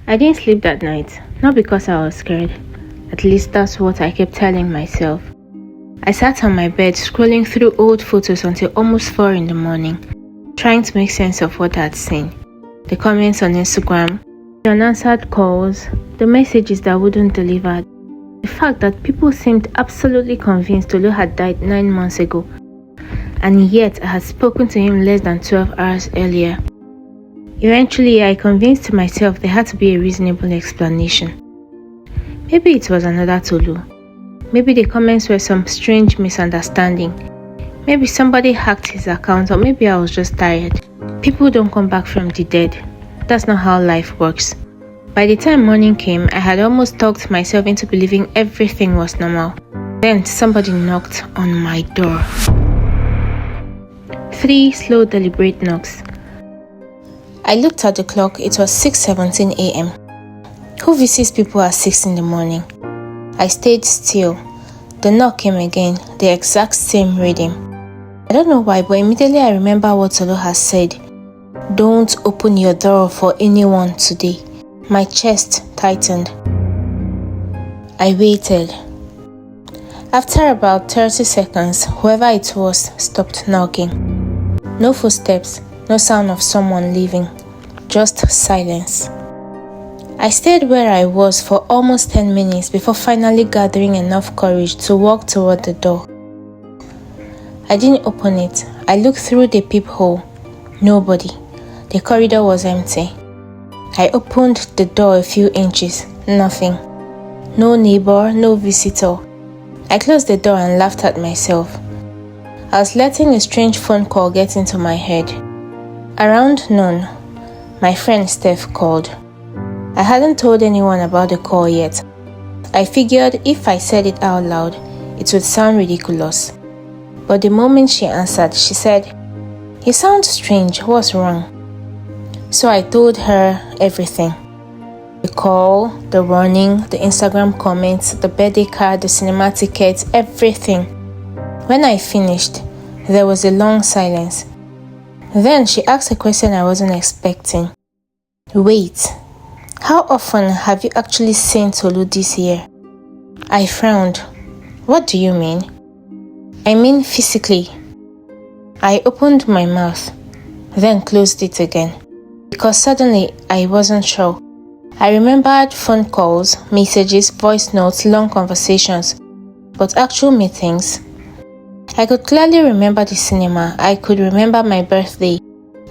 I didn't sleep that night, not because I was scared. At least that's what I kept telling myself. I sat on my bed scrolling through old photos until almost 4 in the morning, trying to make sense of what I'd seen. The comments on Instagram, the unanswered calls, the messages that wouldn't deliver. The fact that people seemed absolutely convinced Tolu had died 9 months ago, and yet I had spoken to him less than 12 hours earlier. Eventually, I convinced myself there had to be a reasonable explanation. Maybe it was another Tolu. Maybe the comments were some strange misunderstanding. Maybe somebody hacked his account, or maybe I was just tired. People don't come back from the dead. That's not how life works. By the time morning came, I had almost talked myself into believing everything was normal. Then somebody knocked on my door. 3 slow, deliberate knocks. I looked at the clock. It was 6:17 a.m. Who visits people at 6 in the morning? I stayed still. The knock came again, the exact same rhythm. I don't know why, but immediately I remember what Tolu has said. Don't open your door for anyone today. My chest tightened. I waited. After about 30 seconds, whoever it was stopped knocking. No footsteps, no sound of someone leaving, just silence. I stayed where I was for almost 10 minutes before finally gathering enough courage to walk toward the door. I didn't open it. I looked through the peephole. Nobody. The corridor was empty. I opened the door a few inches. Nothing. No neighbor, no visitor. I closed the door and laughed at myself. I was letting a strange phone call get into my head. Around noon, my friend Steph called. I hadn't told anyone about the call yet. I figured if I said it out loud, it would sound ridiculous. But the moment she answered, she said, "You sound strange, what's wrong?" So I told her everything. The call, the running, the Instagram comments, the birthday card, the cinema tickets, everything. When I finished, there was a long silence. Then she asked a question I wasn't expecting. "Wait, how often have you actually seen Tolu this year?" I frowned. "What do you mean?" "I mean physically." I opened my mouth, then closed it again, because suddenly I wasn't sure. I remembered phone calls, messages, voice notes, long conversations, but actual meetings. I could clearly remember the cinema. I could remember my birthday.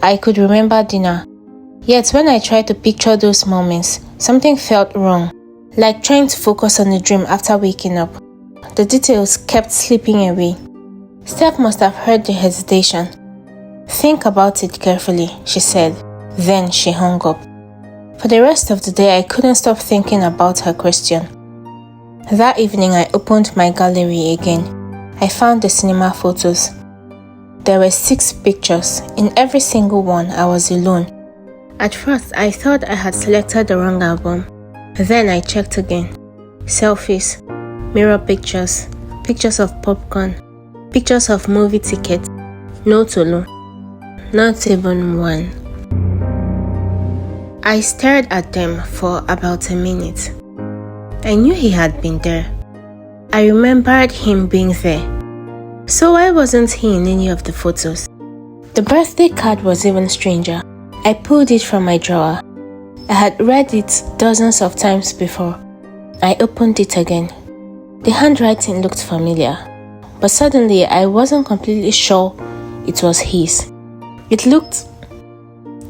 I could remember dinner. Yet when I tried to picture those moments, something felt wrong, like trying to focus on the dream after waking up. The details kept slipping away. Steph must have heard the hesitation. "Think about it carefully," she said. Then she hung up. For the rest of the day, I couldn't stop thinking about her question. That evening, I opened my gallery again. I found the cinema photos. There were 6 pictures. In every single one, I was alone. At first, I thought I had selected the wrong album. Then I checked again. Selfies, mirror pictures, pictures of popcorn, pictures of movie tickets. No Tolu. Not even one. I stared at them for about a minute. I knew he had been there. I remembered him being there. So why wasn't he in any of the photos? The birthday card was even stranger. I pulled it from my drawer. I had read it dozens of times before. I opened it again. The handwriting looked familiar, but suddenly I wasn't completely sure it was his. It looked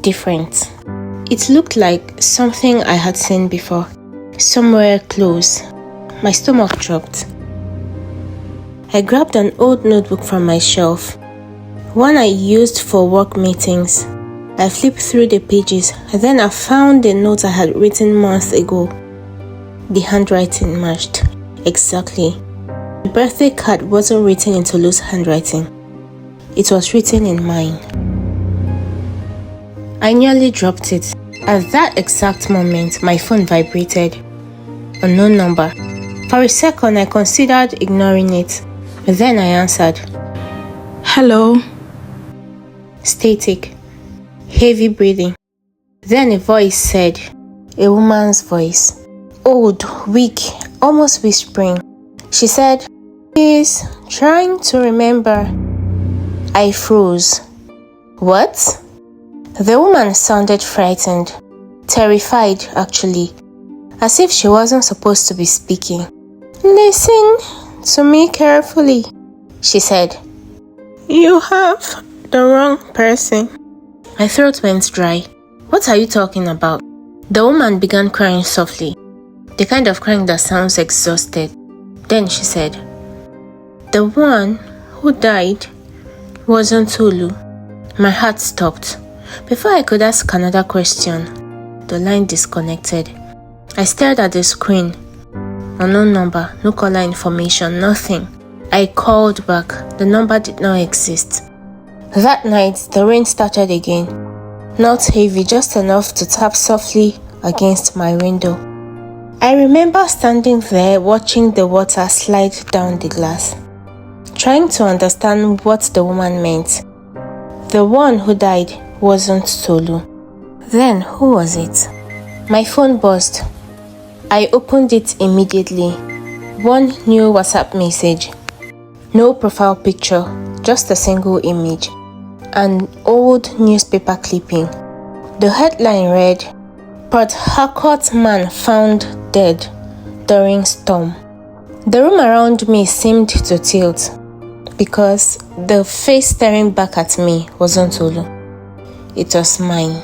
different. It looked like something I had seen before, somewhere close. My stomach dropped. I grabbed an old notebook from my shelf, one I used for work meetings. I flipped through the pages, and then I found the note I had written months ago. The handwriting matched exactly. The birthday card wasn't written in Tolu's handwriting. It was written in mine. I nearly dropped it. At that exact moment, my phone vibrated. Unknown number. For a second, I considered ignoring it. But then I answered. "Hello." Static. Heavy breathing. Then a voice said, A woman's voice. Old, weak, almost whispering. She said, "He's trying to remember." I froze. What? The woman sounded frightened, terrified actually, as if she wasn't supposed to be speaking. "Listen to me carefully," she said. "You have the wrong person." My throat went dry. "What are you talking about?" The woman began crying softly, the kind of crying that sounds exhausted. Then she said, "The one who died wasn't Tolu." My heart stopped. Before I could ask another question, the line disconnected. I stared at the screen. Unknown number, no caller information, nothing. I called back. The number did not exist. That night, the rain started again. Not heavy, just enough to tap softly against my window. I remember standing there watching the water slide down the glass, trying to understand what the woman meant. The one who died wasn't Tolu. Then who was it? My phone buzzed. I opened it immediately. One new WhatsApp message. No profile picture, just a single image. An old newspaper clipping. The headline read, "Port Harcourt man found dead during storm." The room around me seemed to tilt, because the face staring back at me wasn't Tolu. It was mine.